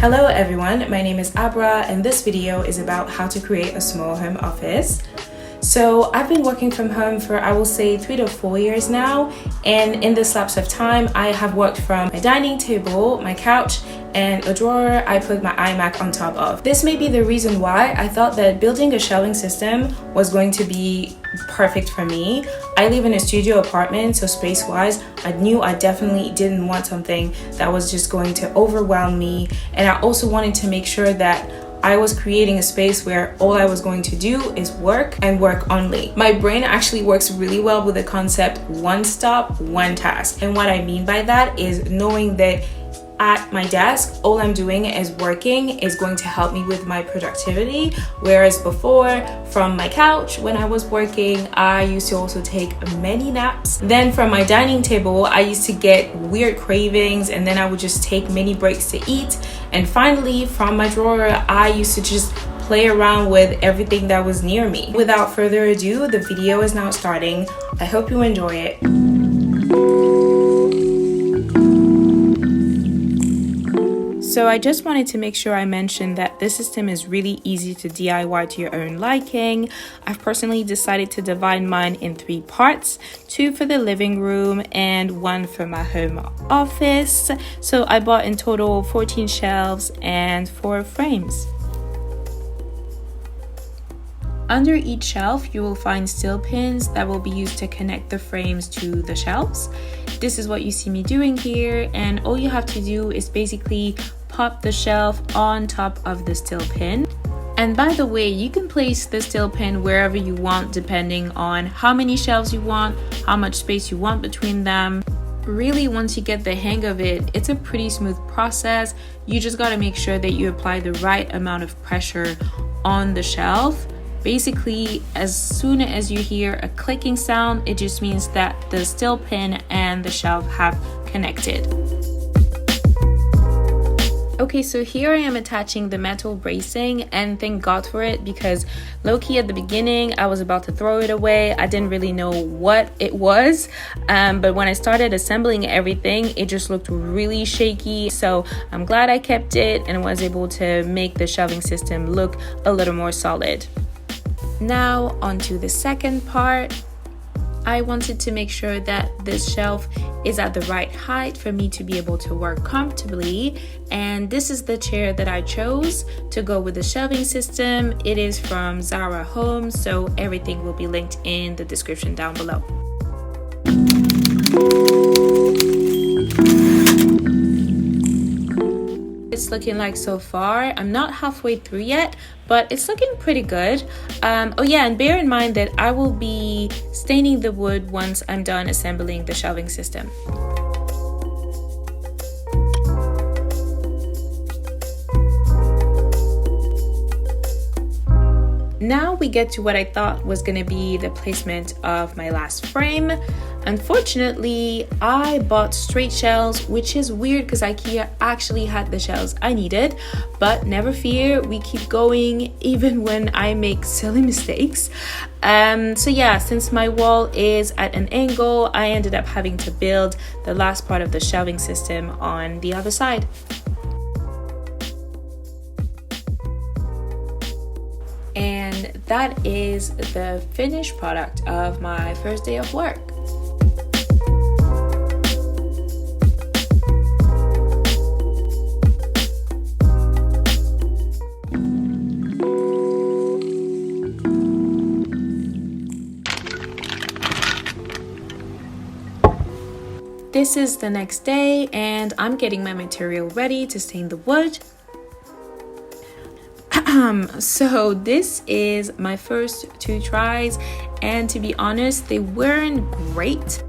Hello everyone, my name is Abra and this video is about how to create a small home office. So I've been working from home for I will say 3 to 4 years now, and in this lapse of time I have worked from my dining table, my couch, and a drawer I put my iMac on top of. This may be the reason why I thought that building a shelving system was going to be perfect for me. I live in a studio apartment, so space-wise, I knew I definitely didn't want something that was just going to overwhelm me, and I also wanted to make sure that I was creating a space where all I was going to do is work and work only. My brain actually works really well with the concept one stop, one task. And what I mean by that is knowing that at my desk, all I'm doing is working is going to help me with my productivity. Whereas before, from my couch, when I was working, I used to also take many naps. Then from my dining table, I used to get weird cravings, and then I would just take many breaks to eat. And finally, from my drawer, I used to just play around with everything that was near me. Without further ado, the video is now starting. I hope you enjoy it. So I just wanted to make sure I mentioned that this system is really easy to DIY to your own liking. I've personally decided to divide mine in 3 parts, 2 for the living room and 1 for my home office. So I bought in total 14 shelves and 4 frames. Under each shelf, you will find steel pins that will be used to connect the frames to the shelves. This is what you see me doing here, and all you have to do is basically pop the shelf on top of the steel pin. And by the way, you can place the steel pin wherever you want depending on how many shelves you want, how much space you want between them. Really, once you get the hang of it, it's a pretty smooth process. You just got to make sure that you apply the right amount of pressure on the shelf. Basically, as soon as you hear a clicking sound, it just means that the steel pin and the shelf have connected. Okay, so here I am attaching the metal bracing, and thank God for it, because low-key at the beginning I was about to throw it away. I didn't really know what it was, but when I started assembling everything, it just looked really shaky. So I'm glad I kept it and was able to make the shelving system look a little more solid. Now onto the second part. I wanted to make sure that this shelf is at the right height for me to be able to work comfortably, and this is the chair that I chose to go with the shelving system. It is from Zara Home, so everything will be linked in the description down below. It's looking like so far. I'm not halfway through yet, but it's looking pretty good. Oh yeah, and bear in mind that I will be staining the wood once I'm done assembling the shelving system. Now we get to what I thought was going to be the placement of my last frame. Unfortunately, I bought straight shelves, which is weird because Ikea actually had the shelves I needed, but never fear, we keep going even when I make silly mistakes. So yeah, since my wall is at an angle, I ended up having to build the last part of the shelving system on the other side. And that is the finished product of my first day of work. This is the next day, and I'm getting my material ready to stain the wood. So this is my first 2 tries, and to be honest, they weren't great.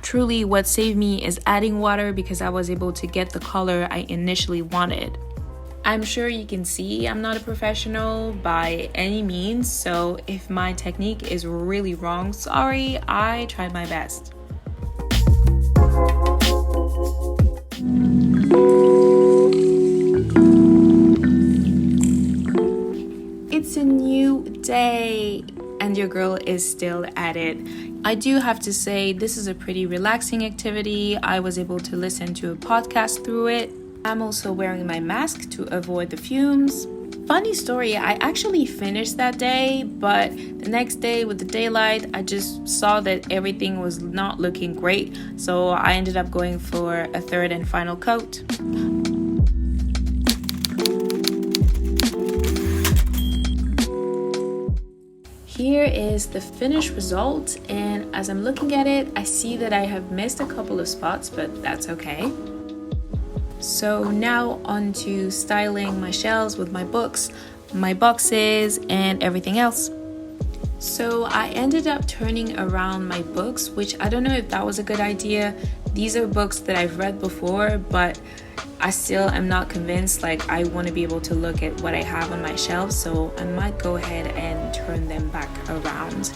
Truly, what saved me is adding water, because I was able to get the color I initially wanted. I'm sure you can see I'm not a professional by any means, so if my technique is really wrong, sorry, I tried my best. your girl is still at it. I do have to say this is a pretty relaxing activity. I was able to listen to a podcast through it. I'm also wearing my mask to avoid the fumes. Funny story, I actually finished that day, but the next day with the daylight, I just saw that everything was not looking great, so I ended up going for a third and final coat. Here is the finished result, and as I'm looking at it, I see that I have missed a couple of spots, but that's okay. So now on to styling my shelves with my books, my boxes, and everything else. So I ended up turning around my books, which I don't know if that was a good idea. These are books that I've read before, but I still am not convinced. Like, I want to be able to look at what I have on my shelves, so I might go ahead and turn them back around.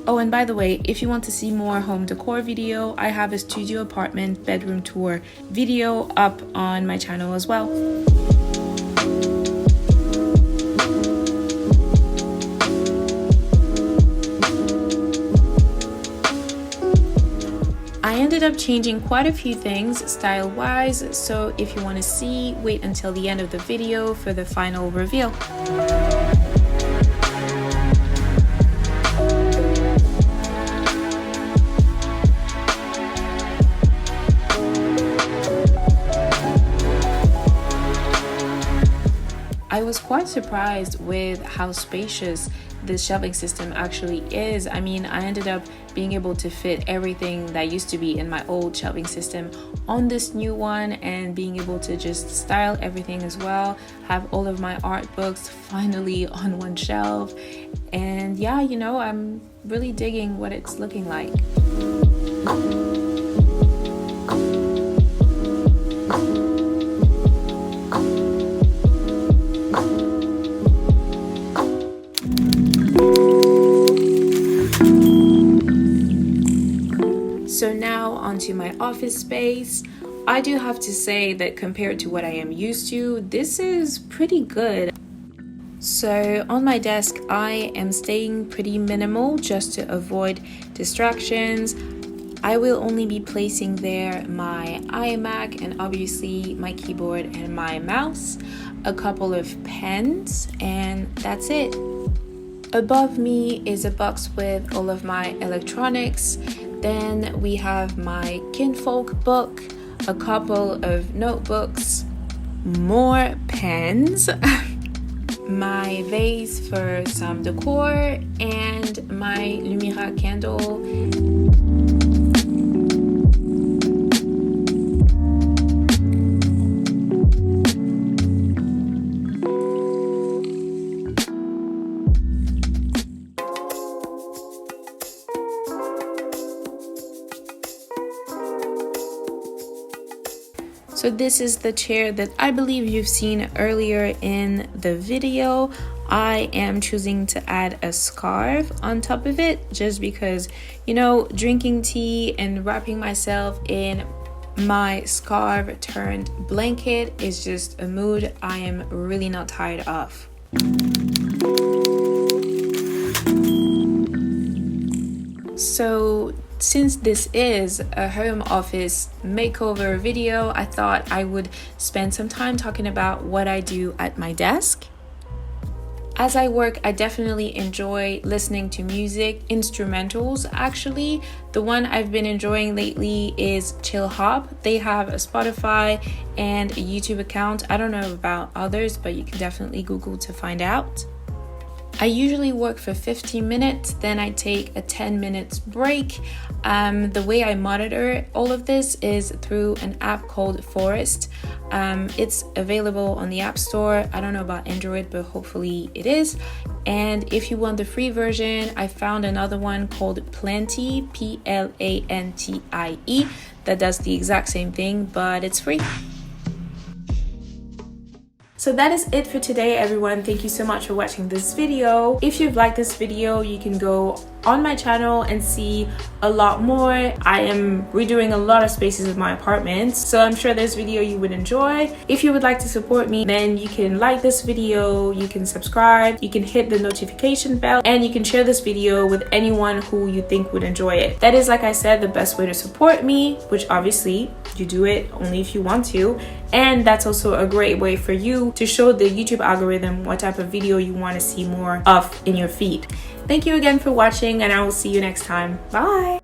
Oh, and by the way, if you want to see more home decor video, I have a studio apartment bedroom tour video up on my channel as well. I ended up changing quite a few things style-wise, so if you want to see, wait until the end of the video for the final reveal. I was quite surprised with how spacious this shelving system actually is. I mean, I ended up being able to fit everything that used to be in my old shelving system on this new one, and being able to just style everything as well, have all of my art books finally on one shelf. And yeah, you know, I'm really digging what it's looking like. So now onto my office space. I do have to say that compared to what I am used to, this is pretty good. So on my desk, I am staying pretty minimal just to avoid distractions. I will only be placing there my iMac and obviously my keyboard and my mouse, a couple of pens, and that's it. Above me is a box with all of my electronics. Then we have my kinfolk book, a couple of notebooks, more pens, my vase for some decor, and my Lumira candle. So this is the chair that I believe you've seen earlier in the video. I am choosing to add a scarf on top of it just because, you know, drinking tea and wrapping myself in my scarf turned blanket is just a mood I am really not tired of. So since this is a home office makeover video, I thought I would spend some time talking about what I do at my desk. As I work, I definitely enjoy listening to music, instrumentals actually. The one I've been enjoying lately is Chill Hop. They have a Spotify and a YouTube account. I don't know about others, but you can definitely Google to find out. I usually work for 15 minutes, then I take a 10 minutes break. The way I monitor all of this is through an app called Forest. It's available on the App Store. I don't know about Android, but hopefully it is. And if you want the free version, I found another one called Plenty, Plantie, that does the exact same thing, but it's free. So that is it for today, everyone. Thank you so much for watching this video. If you've liked this video, you can go on my channel and see a lot more. I am redoing a lot of spaces in my apartment, so I'm sure this video you would enjoy. If you would like to support me, then you can like this video, you can subscribe, you can hit the notification bell, and you can share this video with anyone who you think would enjoy it. That is, like I said, the best way to support me, which obviously you do it only if you want to, and that's also a great way for you to show the YouTube algorithm what type of video you want to see more of in your feed. Thank you again for watching, and I will see you next time. Bye!